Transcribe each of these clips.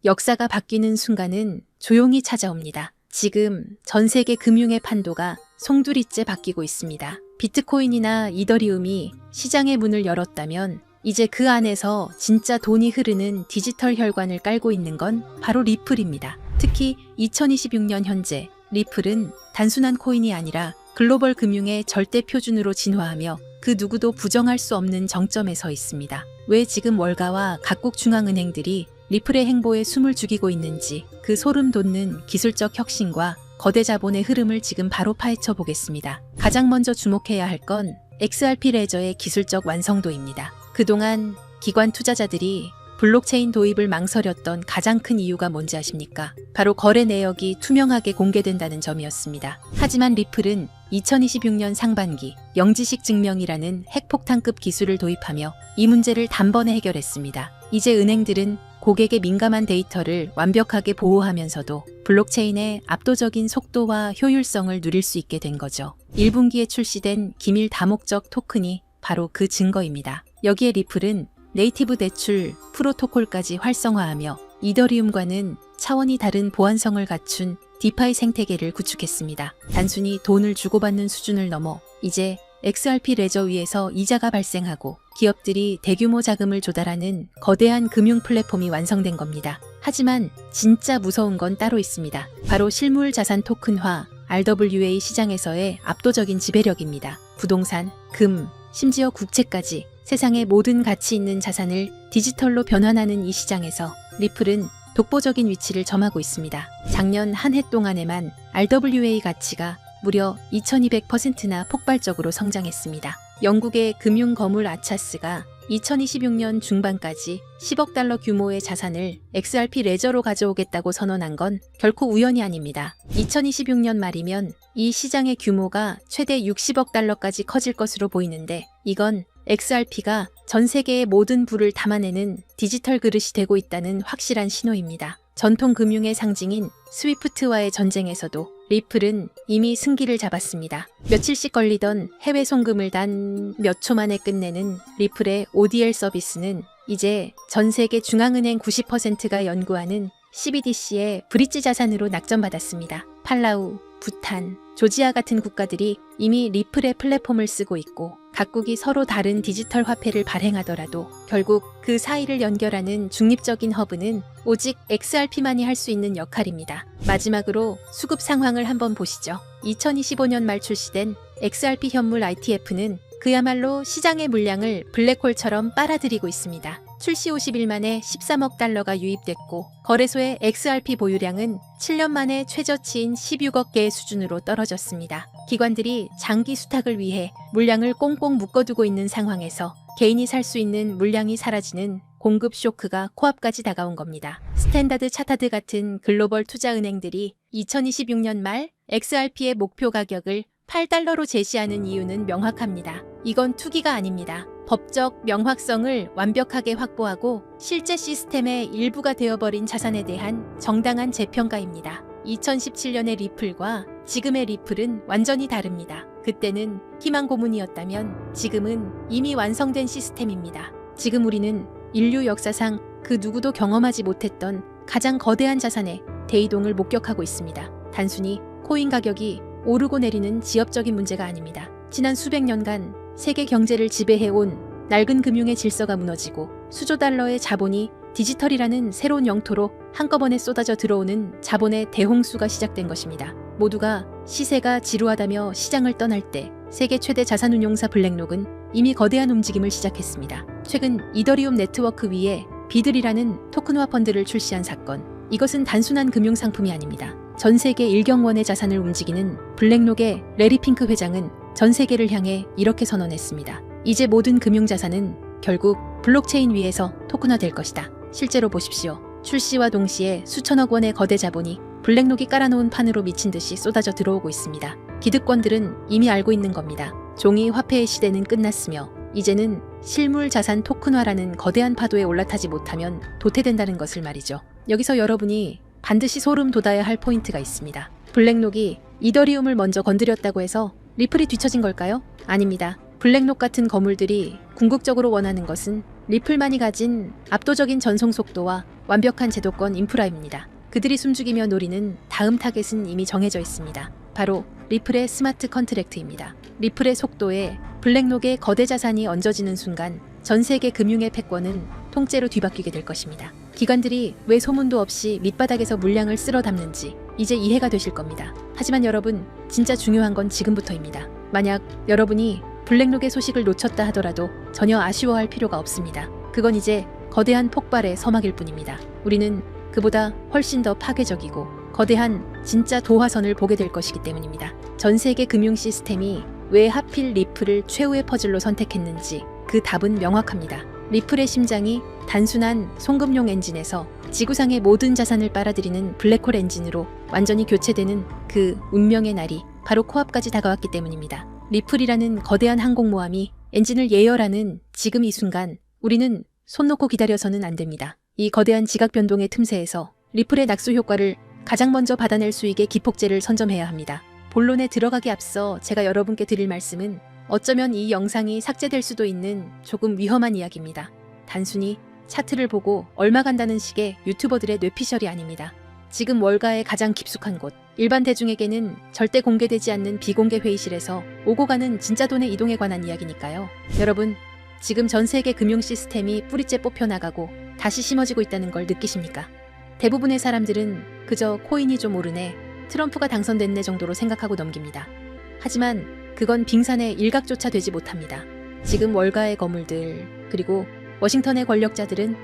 역사가 바뀌는 순간은 조용히 찾아옵니다. 지금 전 세계 금융의 판도가 송두리째 바뀌고 있습니다. 비트코인이나 이더리움이 시장의 문을 열었다면 이제 그 안에서 진짜 돈이 흐르는 디지털 혈관을 깔고 있는 건 바로 리플입니다. 특히 2026년 현재 리플은 단순한 코인이 아니라 글로벌 금융의 절대 표준으로 진화하며 그 누구도 부정할 수 없는 정점에 서 있습니다. 왜 지금 월가와 각국 중앙은행들이 리플의 행보에 숨을 죽이고 있는지 그 소름 돋는 기술적 혁신과 거대 자본의 흐름을 지금 바로 파헤쳐 보겠습니다. 가장 먼저 주목해야 할 건 XRP 레저의 기술적 완성도입니다. 그동안 기관 투자자들이 블록체인 도입을 망설였던 가장 큰 이유가 뭔지 아십니까? 바로 거래 내역이 투명하게 공개된다는 점이었습니다. 하지만 리플은 2026년 상반기 영지식 증명이라는 핵폭탄급 기술을 도입하며 이 문제를 단번에 해결했습니다. 이제 은행들은 고객의 민감한 데이터를 완벽하게 보호하면서도 블록체인의 압도적인 속도와 효율성을 누릴 수 있게 된 거죠. 1분기에 출시된 기밀 다목적 토큰이 바로 그 증거입니다. 여기에 리플은 네이티브 대출 프로토콜까지 활성화하며 이더리움과는 차원이 다른 보안성을 갖춘 디파이 생태계를 구축했습니다. 단순히 돈을 주고받는 수준을 넘어 이제 XRP 레저 위에서 이자가 발생하고 기업들이 대규모 자금을 조달하는 거대한 금융 플랫폼이 완성된 겁니다. 하지만 진짜 무서운 건 따로 있습니다. 바로 실물 자산 토큰화 RWA 시장에서의 압도적인 지배력입니다. 부동산, 금, 심지어 국채까지 세상의 모든 가치 있는 자산을 디지털로 변환하는 이 시장에서 리플은 독보적인 위치를 점하고 있습니다. 작년 한 해 동안에만 RWA 가치가 무려 2200%나 폭발적으로 성장했습니다. 영국의 금융 거물 아차스가 2026년 중반까지 10억 달러 규모의 자산을 XRP 레저로 가져오겠다고 선언한 건 결코 우연이 아닙니다. 2026년 말이면 이 시장의 규모가 최대 60억 달러까지 커질 것으로 보이는데 이건 XRP가 전 세계의 모든 부를 담아내는 디지털 그릇이 되고 있다는 확실한 신호입니다. 전통 금융의 상징인 스위프트와의 전쟁에서도 리플은 이미 승기를 잡았습니다. 며칠씩 걸리던 해외 송금을 단 몇 초 만에 끝내는 리플의 ODL 서비스는 이제 전 세계 중앙은행 90%가 연구하는 CBDC의 브릿지 자산으로 낙점받았습니다. 팔라우, 부탄, 조지아 같은 국가들이 이미 리플의 플랫폼을 쓰고 있고 각국이 서로 다른 디지털 화폐를 발행하더라도 결국 그 사이를 연결하는 중립적인 허브는 오직 XRP만이 할 수 있는 역할입니다. 마지막으로 수급 상황을 한번 보시죠. 2025년 말 출시된 XRP 현물 ITF는 그야말로 시장의 물량을 블랙홀처럼 빨아들이고 있습니다. 출시 50일 만에 13억 달러가 유입됐고 거래소의 XRP 보유량은 7년 만에 최저치인 16억 개의 수준으로 떨어졌습니다. 기관들이 장기 수탁을 위해 물량을 꽁꽁 묶어두고 있는 상황에서 개인이 살 수 있는 물량이 사라지는 공급 쇼크가 코앞까지 다가온 겁니다. 스탠다드 차타드 같은 글로벌 투자은행들이 2026년 말 XRP의 목표 가격을 8달러로 제시하는 이유는 명확합니다. 이건 투기가 아닙니다. 법적 명확성을 완벽하게 확보하고 실제 시스템의 일부가 되어버린 자산에 대한 정당한 재평가입니다. 2017년의 리플과 지금의 리플은 완전히 다릅니다. 그때는 희망 고문이었다면 지금은 이미 완성된 시스템입니다. 지금 우리는 인류 역사상 그 누구도 경험하지 못했던 가장 거대한 자산의 대이동을 목격하고 있습니다. 단순히 코인 가격이 오르고 내리는 지엽적인 문제가 아닙니다. 지난 수백 년간 세계 경제를 지배해온 낡은 금융의 질서가 무너지고 수조 달러의 자본이 디지털이라는 새로운 영토로 한꺼번에 쏟아져 들어오는 자본의 대홍수가 시작된 것입니다. 모두가 시세가 지루하다며 시장을 떠날 때 세계 최대 자산운용사 블랙록은 이미 거대한 움직임을 시작했습니다. 최근 이더리움 네트워크 위에 비들이라는 토큰화 펀드를 출시한 사건. 이것은 단순한 금융 상품이 아닙니다. 전 세계 1경원의 자산을 움직이는 블랙록의 레리 핑크 회장은 전 세계를 향해 이렇게 선언했습니다. 이제 모든 금융자산은 결국 블록체인 위에서 토큰화될 것이다. 실제로 보십시오. 출시와 동시에 수천억 원의 거대 자본이 블랙록이 깔아놓은 판으로 미친 듯이 쏟아져 들어오고 있습니다. 기득권들은 이미 알고 있는 겁니다. 종이 화폐의 시대는 끝났으며 이제는 실물 자산 토큰화라는 거대한 파도에 올라타지 못하면 도태된다는 것을 말이죠. 여기서 여러분이 반드시 소름 돋아야 할 포인트가 있습니다. 블랙록이 이더리움을 먼저 건드렸다고 해서 리플이 뒤처진 걸까요? 아닙니다. 블랙록 같은 거물들이 궁극적으로 원하는 것은 리플만이 가진 압도적인 전송 속도와 완벽한 제도권 인프라입니다. 그들이 숨죽이며 노리는 다음 타겟은 이미 정해져 있습니다. 바로 리플의 스마트 컨트랙트입니다. 리플의 속도에 블랙록의 거대 자산이 얹어지는 순간 전 세계 금융의 패권은 통째로 뒤바뀌게 될 것입니다. 기관들이 왜 소문도 없이 밑바닥에서 물량을 쓸어 담는지 이제 이해가 되실 겁니다. 하지만 여러분, 진짜 중요한 건 지금부터입니다. 만약 여러분이 블랙록의 소식을 놓쳤다 하더라도 전혀 아쉬워할 필요가 없습니다. 그건 이제 거대한 폭발의 서막일 뿐입니다. 우리는 그보다 훨씬 더 파괴적이고 거대한 진짜 도화선을 보게 될 것이기 때문입니다. 전 세계 금융 시스템이 왜 하필 리플을 최후의 퍼즐로 선택했는지 그 답은 명확합니다. 리플의 심장이 단순한 송금용 엔진에서 지구상의 모든 자산을 빨아들이는 블랙홀 엔진으로 완전히 교체되는 그 운명의 날이 바로 코앞까지 다가왔기 때문입니다. 리플이라는 거대한 항공모함이 엔진을 예열하는 지금 이 순간 우리는 손 놓고 기다려서는 안 됩니다. 이 거대한 지각 변동의 틈새에서 리플의 낙수 효과를 가장 먼저 받아낼 수 있게 기폭제를 선점해야 합니다. 본론에 들어가기 앞서 제가 여러분께 드릴 말씀은 어쩌면 이 영상이 삭제될 수도 있는 조금 위험한 이야기입니다. 단순히 차트를 보고 얼마 간다는 식의 유튜버들의 뇌피셜이 아닙니다. 지금 월가의 가장 깊숙한 곳, 일반 대중에게는 절대 공개되지 않는 비공개 회의실에서 오고 가는 진짜 돈의 이동에 관한 이야기니까요. 여러분, 지금 전 세계 금융 시스템이 뿌리째 뽑혀나가고 다시 심어지고 있다는 걸 느끼십니까? 대부분의 사람들은 그저 코인이 좀 오르네, 트럼프가 당선됐네 정도로 생각하고 넘깁니다. 하지만 그건 빙산의 일각조차 되지 못합니다. 지금 월가의 거물들, 그리고 워싱턴의 권력자들은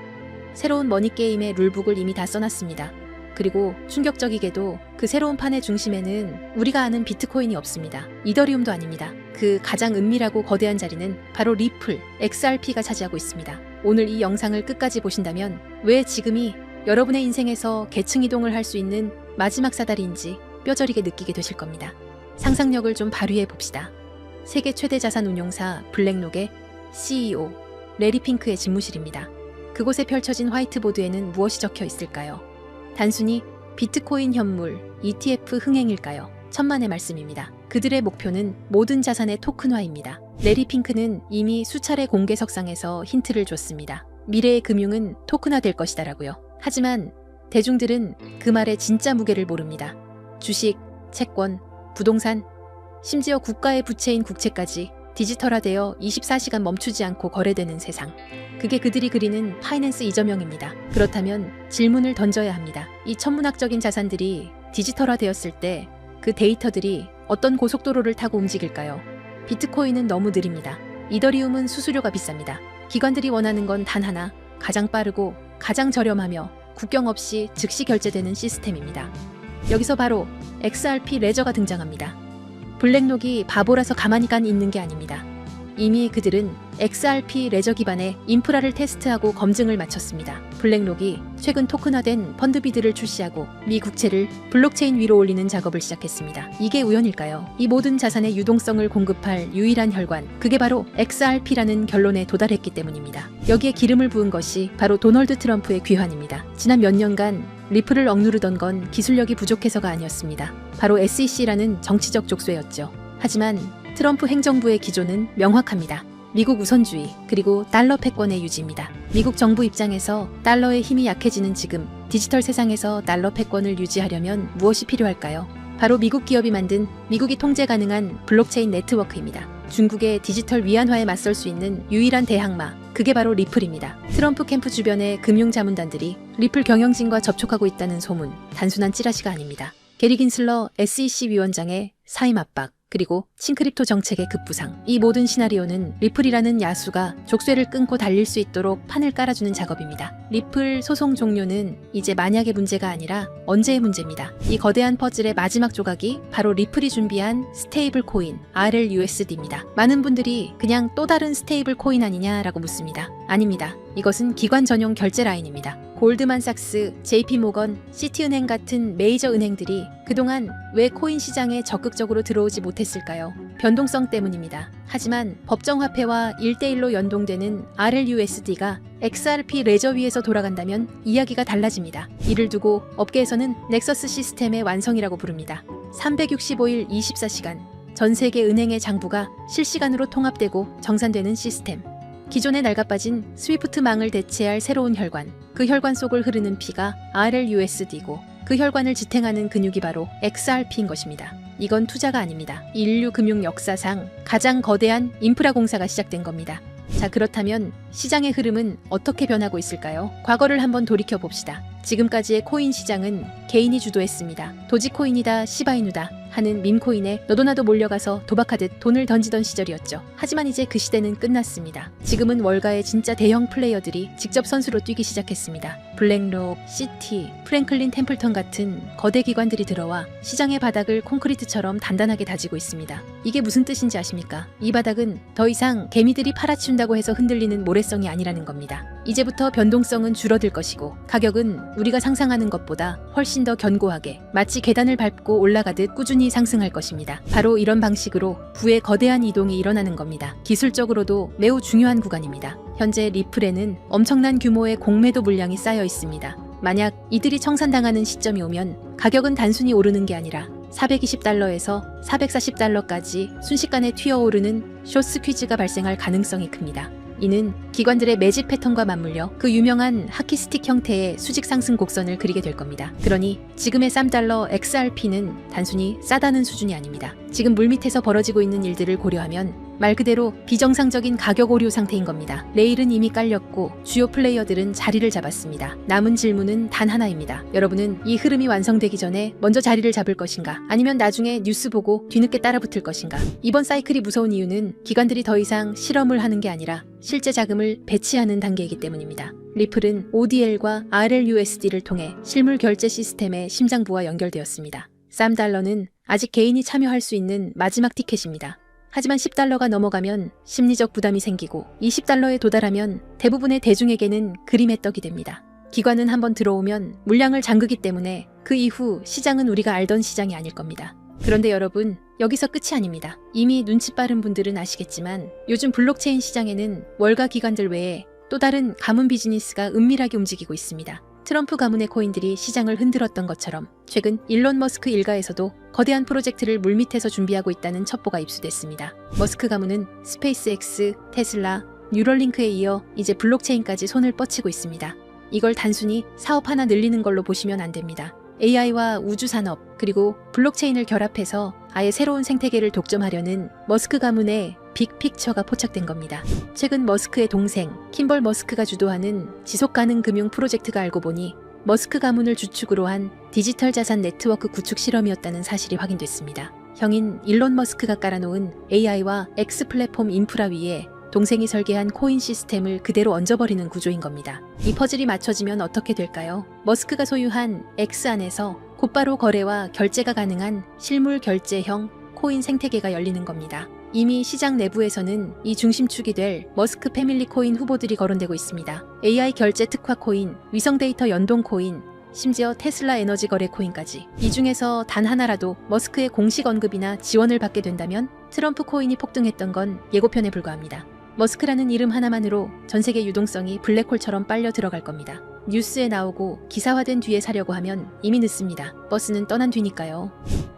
새로운 머니게임의 룰북을 이미 다 써놨습니다. 그리고 충격적이게도 그 새로운 판의 중심에는 우리가 아는 비트코인이 없습니다. 이더리움도 아닙니다. 그 가장 은밀하고 거대한 자리는 바로 리플, XRP가 차지하고 있습니다. 오늘 이 영상을 끝까지 보신다면 왜 지금이 여러분의 인생에서 계층 이동을 할 수 있는 마지막 사다리인지 뼈저리게 느끼게 되실 겁니다. 상상력을 좀 발휘해 봅시다. 세계 최대 자산 운용사 블랙록의 CEO 레리 핑크의 집무실입니다. 그곳에 펼쳐진 화이트보드에는 무엇이 적혀 있을까요? 단순히 비트코인 현물, ETF 흥행일까요? 천만의 말씀입니다. 그들의 목표는 모든 자산의 토큰화입니다. 레리 핑크는 이미 수차례 공개석상에서 힌트를 줬습니다. 미래의 금융은 토큰화될 것이다라고요. 하지만 대중들은 그 말의 진짜 무게를 모릅니다. 주식, 채권, 부동산, 심지어 국가의 부채인 국채까지 디지털화되어 24시간 멈추지 않고 거래되는 세상. 그게 그들이 그리는 파이낸스 이저명입니다. 그렇다면 질문을 던져야 합니다. 이 천문학적인 자산들이 디지털화되었을 때 그 데이터들이 어떤 고속도로를 타고 움직일까요? 비트코인은 너무 느립니다. 이더리움은 수수료가 비쌉니다. 기관들이 원하는 건 단 하나, 가장 빠르고 가장 저렴하며 국경 없이 즉시 결제되는 시스템입니다. 여기서 바로 XRP 레저가 등장합니다. 블랙록이 바보라서 가만히 있는 게 아닙니다. 이미 그들은 XRP 레저 기반의 인프라를 테스트하고 검증을 마쳤습니다. 블랙록이 최근 토큰화된 펀드비드를 출시하고 미 국채를 블록체인 위로 올리는 작업을 시작했습니다. 이게 우연일까요? 이 모든 자산의 유동성을 공급할 유일한 혈관, 그게 바로 XRP라는 결론에 도달했기 때문입니다. 여기에 기름을 부은 것이 바로 도널드 트럼프의 귀환입니다. 지난 몇 년간 리플을 억누르던 건 기술력이 부족해서가 아니었습니다. 바로 SEC라는 정치적 족쇄였죠. 하지만 트럼프 행정부의 기조는 명확합니다. 미국 우선주의, 그리고 달러 패권의 유지입니다. 미국 정부 입장에서 달러의 힘이 약해지는 지금 디지털 세상에서 달러 패권을 유지하려면 무엇이 필요할까요? 바로 미국 기업이 만든 미국이 통제 가능한 블록체인 네트워크입니다. 중국의 디지털 위안화에 맞설 수 있는 유일한 대항마, 그게 바로 리플입니다. 트럼프 캠프 주변의 금융자문단들이 리플 경영진과 접촉하고 있다는 소문, 단순한 찌라시가 아닙니다. 게리 긴슬러 SEC 위원장의 사임 압박, 그리고 싱크립토 정책의 급부상. 이 모든 시나리오는 리플이라는 야수가 족쇄를 끊고 달릴 수 있도록 판을 깔아주는 작업입니다. 리플 소송 종료는 이제 만약의 문제가 아니라 언제의 문제입니다. 이 거대한 퍼즐의 마지막 조각이 바로 리플이 준비한 스테이블 코인 RLUSD입니다. 많은 분들이 그냥 또 다른 스테이블 코인 아니냐라고 묻습니다. 아닙니다. 이것은 기관 전용 결제 라인입니다. 골드만삭스, JP모건, 시티은행 같은 메이저 은행들이 그동안 왜 코인 시장에 적극적으로 들어오지 못했을까요? 변동성 때문입니다. 하지만 법정화폐와 1대1로 연동되는 RLUSD가 XRP 레저 위에서 돌아간다면 이야기가 달라집니다. 이를 두고 업계에서는 넥서스 시스템의 완성이라고 부릅니다. 365일 24시간 전 세계 은행의 장부가 실시간으로 통합되고 정산되는 시스템. 기존에 낡아빠진 스위프트망을 대체할 새로운 혈관, 그 혈관 속을 흐르는 피가 RLUSD고 그 혈관을 지탱하는 근육이 바로 XRP인 것입니다. 이건 투자가 아닙니다. 인류 금융 역사상 가장 거대한 인프라 공사가 시작된 겁니다. 자, 그렇다면 시장의 흐름은 어떻게 변하고 있을까요? 과거를 한번 돌이켜 봅시다. 지금까지의 코인 시장은 개인이 주도했습니다. 도지코인이다, 시바이누다 하는 밈코인에 너도나도 몰려가서 도박하듯 돈을 던지던 시절이었죠. 하지만 이제 그 시대는 끝났습니다. 지금은 월가의 진짜 대형 플레이어들이 직접 선수로 뛰기 시작했습니다. 블랙록, 시티, 프랭클린 템플턴 같은 거대 기관들이 들어와 시장의 바닥을 콘크리트처럼 단단하게 다지고 있습니다. 이게 무슨 뜻인지 아십니까? 이 바닥은 더 이상 개미들이 팔아치운다고 해서 흔들리는 모래성이 아니라는 겁니다. 이제부터 변동성은 줄어들 것이고 가격은 우리가 상상하는 것보다 훨씬 더 견고하게 마치 계단을 밟고 올라가듯 꾸준히 상승할 것입니다. 바로 이런 방식으로 부의 거대한 이동이 일어나는 겁니다. 기술적으로도 매우 중요한 구간입니다. 현재 리플에는 엄청난 규모의 공매도 물량이 쌓여 있습니다. 만약 이들이 청산당하는 시점이 오면 가격은 단순히 오르는 게 아니라 420달러에서 440달러까지 순식간에 튀어오르는 숏스퀴즈가 발생할 가능성이 큽니다. 이는 기관들의 매집 패턴과 맞물려 그 유명한 하키스틱 형태의 수직 상승 곡선을 그리게 될 겁니다. 그러니 지금의 $3 XRP는 단순히 싸다는 수준이 아닙니다. 지금 물밑에서 벌어지고 있는 일들을 고려하면 말 그대로 비정상적인 가격 오류 상태인 겁니다. 레일은 이미 깔렸고 주요 플레이어들은 자리를 잡았습니다. 남은 질문은 단 하나입니다. 여러분은 이 흐름이 완성되기 전에 먼저 자리를 잡을 것인가? 아니면 나중에 뉴스 보고 뒤늦게 따라붙을 것인가? 이번 사이클이 무서운 이유는 기관들이 더 이상 실험을 하는 게 아니라 실제 자금을 배치하는 단계이기 때문입니다. 리플은 ODL과 RLUSD를 통해 실물 결제 시스템의 심장부와 연결되었습니다. $3는 아직 개인이 참여할 수 있는 마지막 티켓입니다. 하지만 $10가 넘어가면 심리적 부담이 생기고 $20에 도달하면 대부분의 대중에게는 그림의 떡이 됩니다. 기관은 한번 들어오면 물량을 잠그기 때문에 그 이후 시장은 우리가 알던 시장이 아닐 겁니다. 그런데 여러분, 여기서 끝이 아닙니다. 이미 눈치 빠른 분들은 아시겠지만 요즘 블록체인 시장에는 월가 기관들 외에 또 다른 가문 비즈니스가 은밀하게 움직이고 있습니다. 트럼프 가문의 코인들이 시장을 흔들었던 것처럼 최근 일론 머스크 일가에서도 거대한 프로젝트를 물밑에서 준비하고 있다는 첩보가 입수됐습니다. 머스크 가문은 스페이스X, 테슬라, 뉴럴링크에 이어 이제 블록체인까지 손을 뻗치고 있습니다. 이걸 단순히 사업 하나 늘리는 걸로 보시면 안 됩니다. AI와 우주산업 그리고 블록체인을 결합해서 아예 새로운 생태계를 독점하려는 머스크 가문의 빅픽처가 포착된 겁니다. 최근 머스크의 동생 킴벌 머스크가 주도하는 지속가능 금융 프로젝트가 알고 보니 머스크 가문을 주축으로 한 디지털 자산 네트워크 구축 실험이었다는 사실이 확인됐습니다. 형인 일론 머스크가 깔아놓은 AI와 X 플랫폼 인프라 위에 동생이 설계한 코인 시스템을 그대로 얹어버리는 구조인 겁니다. 이 퍼즐이 맞춰지면 어떻게 될까요? 머스크가 소유한 X 안에서 곧바로 거래와 결제가 가능한 실물 결제형 코인 생태계가 열리는 겁니다. 이미 시장 내부에서는 이 중심축이 될 머스크 패밀리 코인 후보들이 거론되고 있습니다. AI 결제 특화 코인, 위성 데이터 연동 코인, 심지어 테슬라 에너지 거래 코인까지. 이 중에서 단 하나라도 머스크의 공식 언급이나 지원을 받게 된다면 트럼프 코인이 폭등했던 건 예고편에 불과합니다. 머스크라는 이름 하나만으로 전 세계 유동성이 블랙홀처럼 빨려 들어갈 겁니다. 뉴스에 나오고 기사화된 뒤에 사려고 하면 이미 늦습니다. 버스는 떠난 뒤니까요.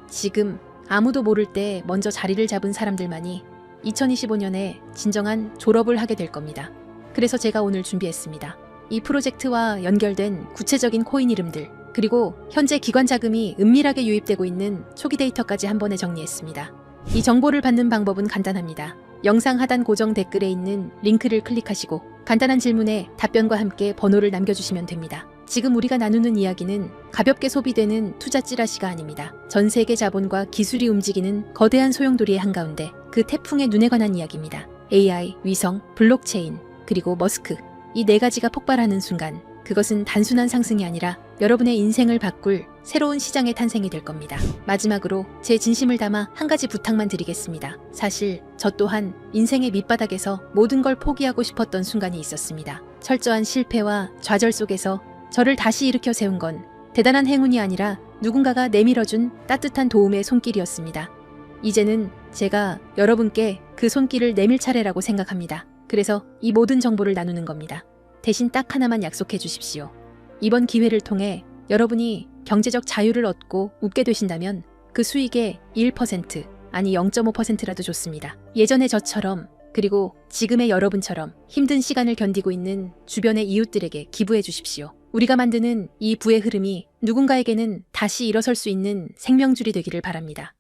지금 아무도 모를 때 먼저 자리를 잡은 사람들만이 2025년에 진정한 졸업을 하게 될 겁니다. 그래서 제가 오늘 준비했습니다. 이 프로젝트와 연결된 구체적인 코인 이름들, 그리고 현재 기관 자금이 은밀하게 유입되고 있는 초기 데이터까지 한 번에 정리했습니다. 이 정보를 받는 방법은 간단합니다. 영상 하단 고정 댓글에 있는 링크를 클릭하시고 간단한 질문에 답변과 함께 번호를 남겨주시면 됩니다. 지금 우리가 나누는 이야기는 가볍게 소비되는 투자 찌라시가 아닙니다. 전 세계 자본과 기술이 움직이는 거대한 소용돌이의 한가운데 그 태풍의 눈에 관한 이야기입니다. AI, 위성, 블록체인, 그리고 머스크, 이 네 가지가 폭발하는 순간 그것은 단순한 상승이 아니라 여러분의 인생을 바꿀 새로운 시장의 탄생이 될 겁니다. 마지막으로 제 진심을 담아 한 가지 부탁만 드리겠습니다. 사실 저 또한 인생의 밑바닥에서 모든 걸 포기하고 싶었던 순간이 있었습니다. 철저한 실패와 좌절 속에서 저를 다시 일으켜 세운 건 대단한 행운이 아니라 누군가가 내밀어준 따뜻한 도움의 손길이었습니다. 이제는 제가 여러분께 그 손길을 내밀 차례라고 생각합니다. 그래서 이 모든 정보를 나누는 겁니다. 대신 딱 하나만 약속해 주십시오. 이번 기회를 통해 여러분이 경제적 자유를 얻고 웃게 되신다면 그 수익의 1% 아니 0.5%라도 좋습니다. 예전의 저처럼 그리고 지금의 여러분처럼 힘든 시간을 견디고 있는 주변의 이웃들에게 기부해 주십시오. 우리가 만드는 이 부의 흐름이 누군가에게는 다시 일어설 수 있는 생명줄이 되기를 바랍니다.